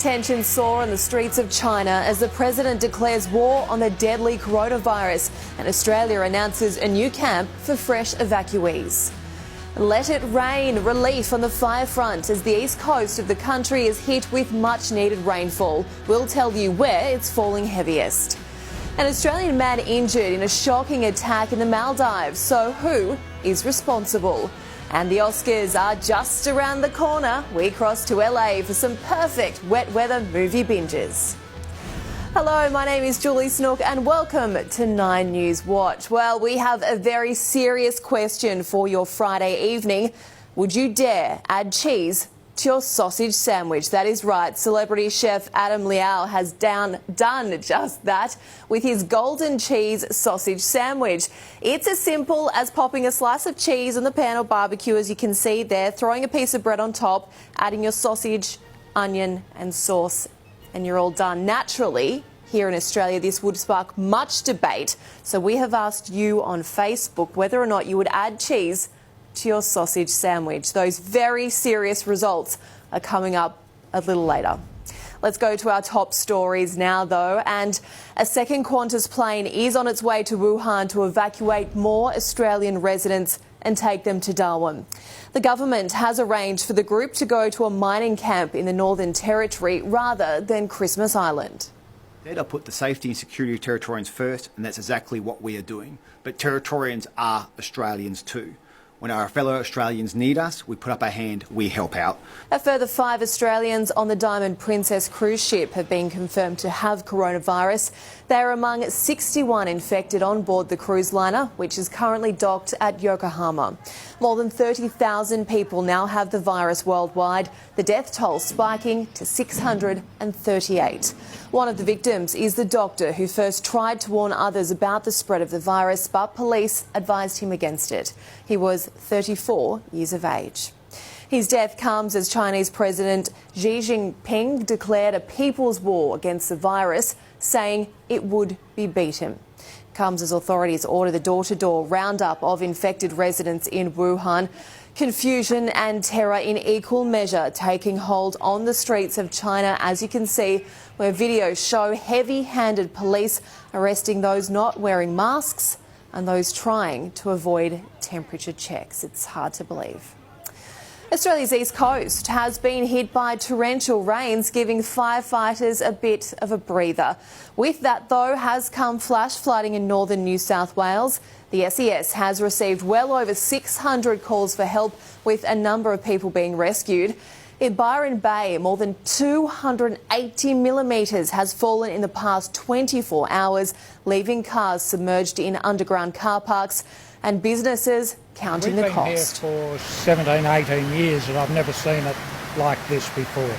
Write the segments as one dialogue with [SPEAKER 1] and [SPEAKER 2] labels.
[SPEAKER 1] Tensions soar on the streets of China as the president declares war on the deadly coronavirus and Australia announces a new camp for fresh evacuees. Let it rain, relief on the fire front as the east coast of the country is hit with much needed rainfall. We'll tell you where it's falling heaviest. An Australian man injured in a shocking attack in the Maldives. So who is responsible? And the Oscars are just around the corner. We cross to LA for some perfect wet weather movie binges. Hello, my name is Julie Snook and welcome to 9 News Watch. Well, we have a very serious question for your Friday evening. Would you dare add cheese to your sausage sandwich? That is right. Celebrity chef Adam Liao has done just that with his golden cheese sausage sandwich. It's as simple as popping a slice of cheese on the pan or barbecue, as you can see there, throwing a piece of bread on top, adding your sausage, onion and sauce, and you're all done. Naturally, here in Australia, this would spark much debate. So we have asked you on Facebook whether or not you would add cheese to your sausage sandwich. Those very serious results are coming up a little later. Let's go to our top stories now, though. And a second Qantas plane is on its way to Wuhan to evacuate more Australian residents and take them to Darwin. The government has arranged for the group to go to a mining camp in the Northern Territory rather than Christmas Island.
[SPEAKER 2] They'll put the safety and security of Territorians first, and that's exactly what we are doing. But Territorians are Australians too. When our fellow Australians need us, we put up a hand, we help out.
[SPEAKER 1] A further 5 Australians on the Diamond Princess cruise ship have been confirmed to have coronavirus. They are among 61 infected on board the cruise liner, which is currently docked at Yokohama. More than 30,000 people now have the virus worldwide, the death toll spiking to 638. One of the victims is the doctor who first tried to warn others about the spread of the virus, but police advised him against it. He was 34 years of age. His death comes as Chinese President Xi Jinping declared a people's war against the virus, saying it would be beaten. Comes as authorities order the door-to-door roundup of infected residents in Wuhan. Confusion and terror in equal measure taking hold on the streets of China, as you can see, where videos show heavy-handed police arresting those not wearing masks and those trying to avoid temperature checks. It's hard to believe. Australia's east coast has been hit by torrential rains, giving firefighters a bit of a breather. With that, though, has come flash flooding in northern New South Wales. The SES has received well over 600 calls for help, with a number of people being rescued. In Byron Bay, more than 280 millimetres has fallen in the past 24 hours, leaving cars submerged in underground car parks and businesses counting the cost.
[SPEAKER 3] We've been here for 17, 18 years and I've never seen it like this before.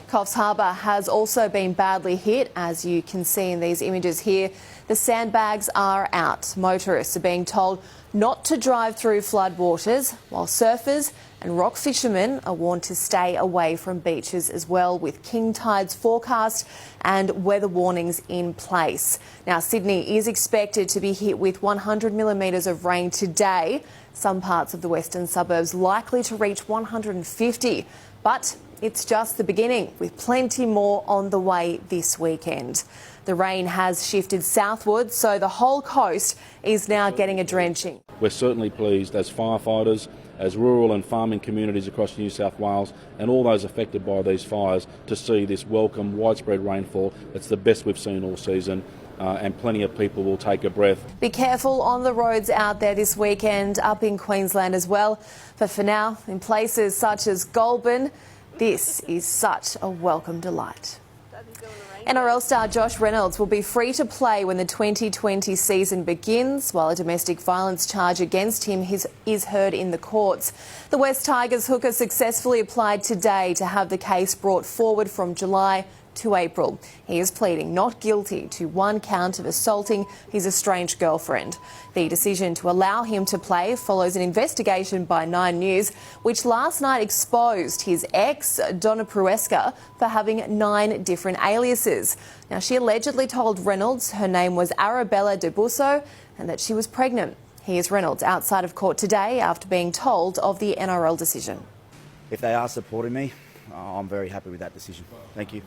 [SPEAKER 1] Coffs Harbour has also been badly hit, as you can see in these images here. The sandbags are out. Motorists are being told not to drive through floodwaters, while surfers and rock fishermen are warned to stay away from beaches as well, with king tides forecast and weather warnings in place. Now, Sydney is expected to be hit with 100 millimetres of rain today. Some parts of the western suburbs likely to reach 150. But it's just the beginning, with plenty more on the way this weekend. The rain has shifted southwards, so the whole coast is now getting a drenching.
[SPEAKER 4] We're certainly pleased as firefighters, as rural and farming communities across New South Wales and all those affected by these fires to see this welcome widespread rainfall. It's the best we've seen all season. And plenty of people will take a breath.
[SPEAKER 1] Be careful on the roads out there this weekend, up in Queensland as well. But for now, in places such as Goulburn, this is such a welcome delight. NRL star Josh Reynolds will be free to play when the 2020 season begins, while a domestic violence charge against him is heard in the courts. The West Tigers hooker successfully applied today to have the case brought forward from July to April. He is pleading not guilty to 1 count of assaulting his estranged girlfriend. The decision to allow him to play follows an investigation by 9 News, which last night exposed his ex, Donna Prueska, for having 9 different aliases. Now, she allegedly told Reynolds her name was Arabella de Busso and that she was pregnant. Here's Reynolds outside of court today after being told of the NRL decision.
[SPEAKER 5] If they are supporting me, I'm very happy with that decision. Thank you.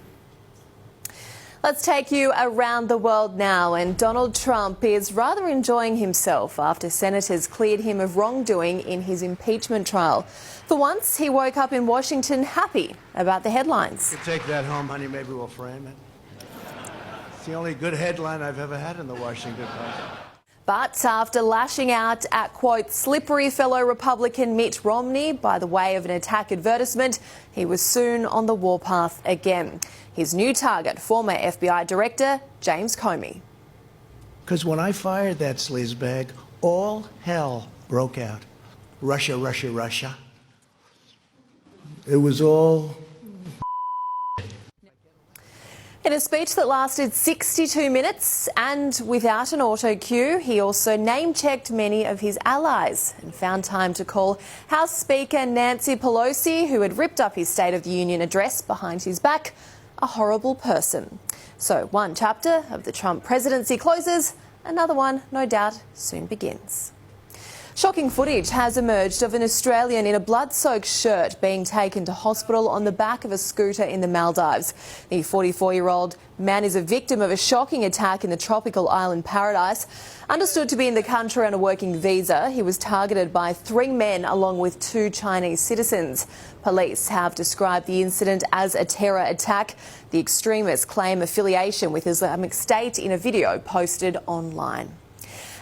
[SPEAKER 1] Let's take you around the world now, and Donald Trump is rather enjoying himself after senators cleared him of wrongdoing in his impeachment trial. For once, he woke up in Washington happy about the headlines.
[SPEAKER 6] You take that home, honey, maybe we'll frame it. It's the only good headline I've ever had in the Washington Post.
[SPEAKER 1] But after lashing out at, quote, slippery fellow Republican Mitt Romney by the way of an attack advertisement, he was soon on the warpath again. His new target, former FBI Director James Comey.
[SPEAKER 6] Because when I fired that sleazebag, all hell broke out. Russia, Russia, Russia. It was all...
[SPEAKER 1] In a speech that lasted 62 minutes and without an auto cue, he also name-checked many of his allies and found time to call House Speaker Nancy Pelosi, who had ripped up his State of the Union address behind his back, a horrible person. So one chapter of the Trump presidency closes, another one, no doubt, soon begins. Shocking footage has emerged of an Australian in a blood-soaked shirt being taken to hospital on the back of a scooter in the Maldives. The 44-year-old man is a victim of a shocking attack in the tropical island paradise. Understood to be in the country on a working visa, he was targeted by 3 men along with 2 Chinese citizens. Police have described the incident as a terror attack. The extremists claim affiliation with Islamic State in a video posted online.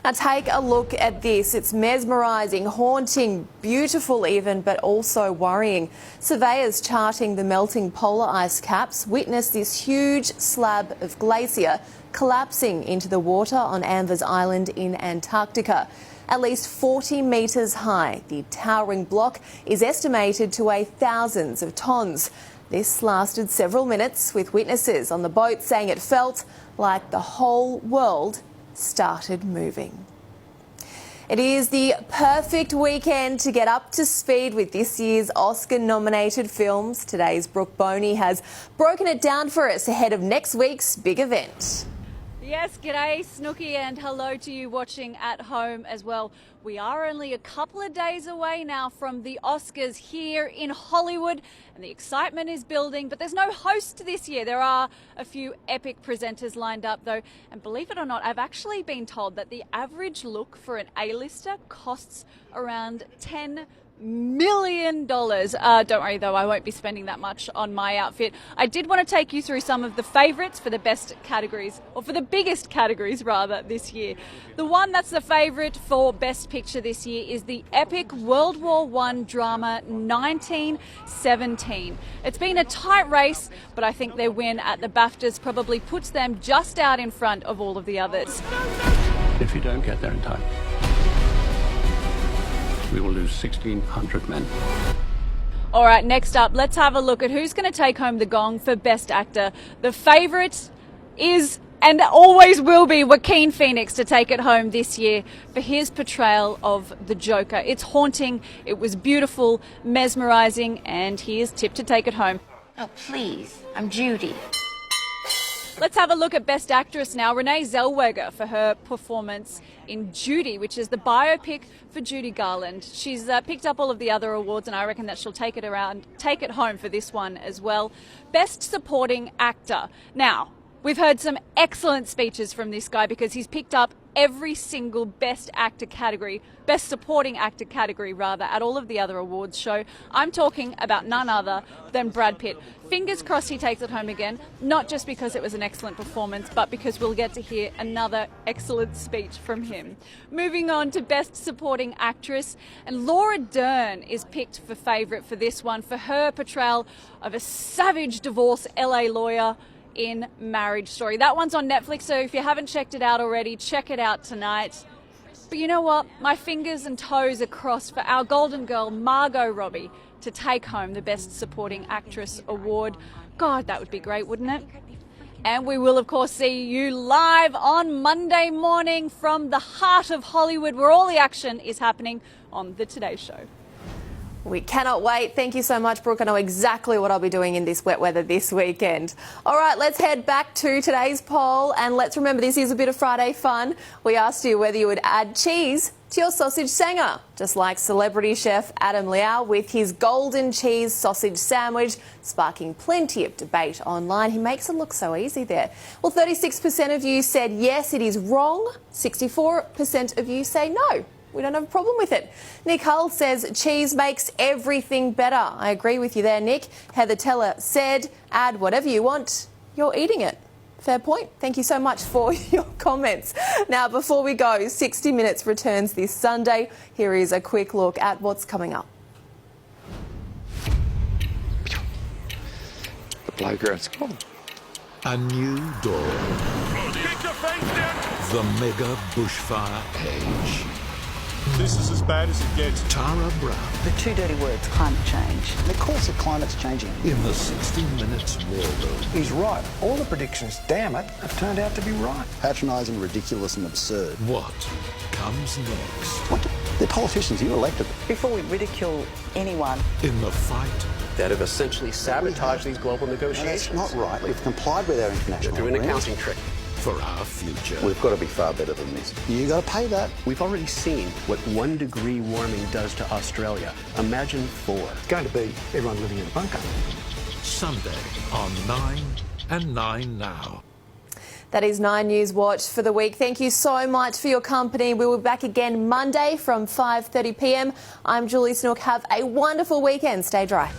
[SPEAKER 1] Now take a look at this. It's mesmerising, haunting, beautiful even, but also worrying. Surveyors charting the melting polar ice caps witnessed this huge slab of glacier collapsing into the water on Anvers Island in Antarctica. At least 40 metres high, the towering block is estimated to weigh thousands of tonnes. This lasted several minutes, with witnesses on the boat saying it felt like the whole world started moving. It is the perfect weekend to get up to speed with this year's Oscar-nominated films. Today's Brooke Boney has broken it down for us ahead of next week's big event.
[SPEAKER 7] Yes, g'day Snooky, and hello to you watching at home as well. We are only a couple of days away now from the Oscars here in Hollywood, and the excitement is building, but there's no host this year. There are a few epic presenters lined up though, and believe it or not, I've actually been told that the average look for an A-lister costs around $10 million. Don't worry though, I won't be spending that much on my outfit. I did want to take you through some of the favourites for the best categories, or for the biggest categories rather, this year. The one that's the favourite for Best Picture this year is the epic World War I drama 1917. It's been a tight race, but I think their win at the BAFTAs probably puts them just out in front of all of the others.
[SPEAKER 8] If you don't get there in time, we will lose 1,600 men.
[SPEAKER 7] All right, next up, let's have a look at who's going to take home the gong for Best Actor. The favourite is, and always will be, Joaquin Phoenix to take it home this year for his portrayal of the Joker. It's haunting, it was beautiful, mesmerising, and he is tipped to take it home.
[SPEAKER 9] Oh, please, I'm Judy.
[SPEAKER 7] Let's have a look at Best Actress now. Renee Zellweger for her performance in Judy, which is the biopic for Judy Garland. She's picked up all of the other awards, and I reckon that she'll take it home for this one as well. Best Supporting Actor. Now, we've heard some excellent speeches from this guy because he's picked up every single Best Actor category, Best Supporting Actor category rather, at all of the other awards show. I'm talking about none other than Brad Pitt. Fingers crossed he takes it home again, not just because it was an excellent performance, but because we'll get to hear another excellent speech from him. Moving on to Best Supporting Actress, and Laura Dern is picked for favourite for this one for her portrayal of a savage divorce LA lawyer in Marriage Story. That one's on Netflix, so if you haven't checked it out already, check it out tonight. But you know what? My fingers and toes are crossed for our golden girl, Margot Robbie, to take home the Best Supporting Actress award. God, that would be great, wouldn't it? And we will, of course, see you live on Monday morning from the heart of Hollywood, where all the action is happening on The Today Show.
[SPEAKER 1] We cannot wait. Thank you so much, Brooke. I know exactly what I'll be doing in this wet weather this weekend. All right, let's head back to today's poll. And let's remember, this is a bit of Friday fun. We asked you whether you would add cheese to your sausage sanger, just like celebrity chef Adam Liao with his golden cheese sausage sandwich, sparking plenty of debate online. He makes it look so easy there. Well, 36% of you said yes, it is wrong. 64% of you say no. We don't have a problem with it. Nick Hull says cheese makes everything better. I agree with you there, Nick. Heather Teller said, add whatever you want, you're eating it. Fair point. Thank you so much for your comments. Now, before we go, 60 Minutes returns this Sunday. Here is a quick look at what's coming up.
[SPEAKER 8] The playground's gone.
[SPEAKER 10] A new dawn. The mega bushfire age.
[SPEAKER 11] This is as bad as it gets.
[SPEAKER 10] Tara Brown.
[SPEAKER 12] The two dirty words, climate change.
[SPEAKER 13] Of course the climate's changing.
[SPEAKER 10] In the 60 Minutes war room.
[SPEAKER 13] He's right. All the predictions, damn it, have turned out to be right.
[SPEAKER 5] Patronising, ridiculous and absurd.
[SPEAKER 10] What comes next?
[SPEAKER 5] What? They're politicians. You elected them.
[SPEAKER 12] Before we ridicule anyone.
[SPEAKER 10] In the fight
[SPEAKER 8] That have essentially sabotaged these global negotiations.
[SPEAKER 5] No, that's not right. We've complied with our international
[SPEAKER 8] Through an
[SPEAKER 5] agreements.
[SPEAKER 8] accounting trick.
[SPEAKER 10] for our future.
[SPEAKER 5] We've got to be far better than this. You got to pay that.
[SPEAKER 8] We've already seen what 1 degree warming does to Australia. Imagine 4.
[SPEAKER 13] It's going to be everyone living in a bunker.
[SPEAKER 10] Sunday on 9 and 9 Now.
[SPEAKER 1] That is 9 News Watch for the week. Thank you so much for your company. We will be back again Monday from 5:30 p.m. I'm Julie Snook. Have a wonderful weekend. Stay dry.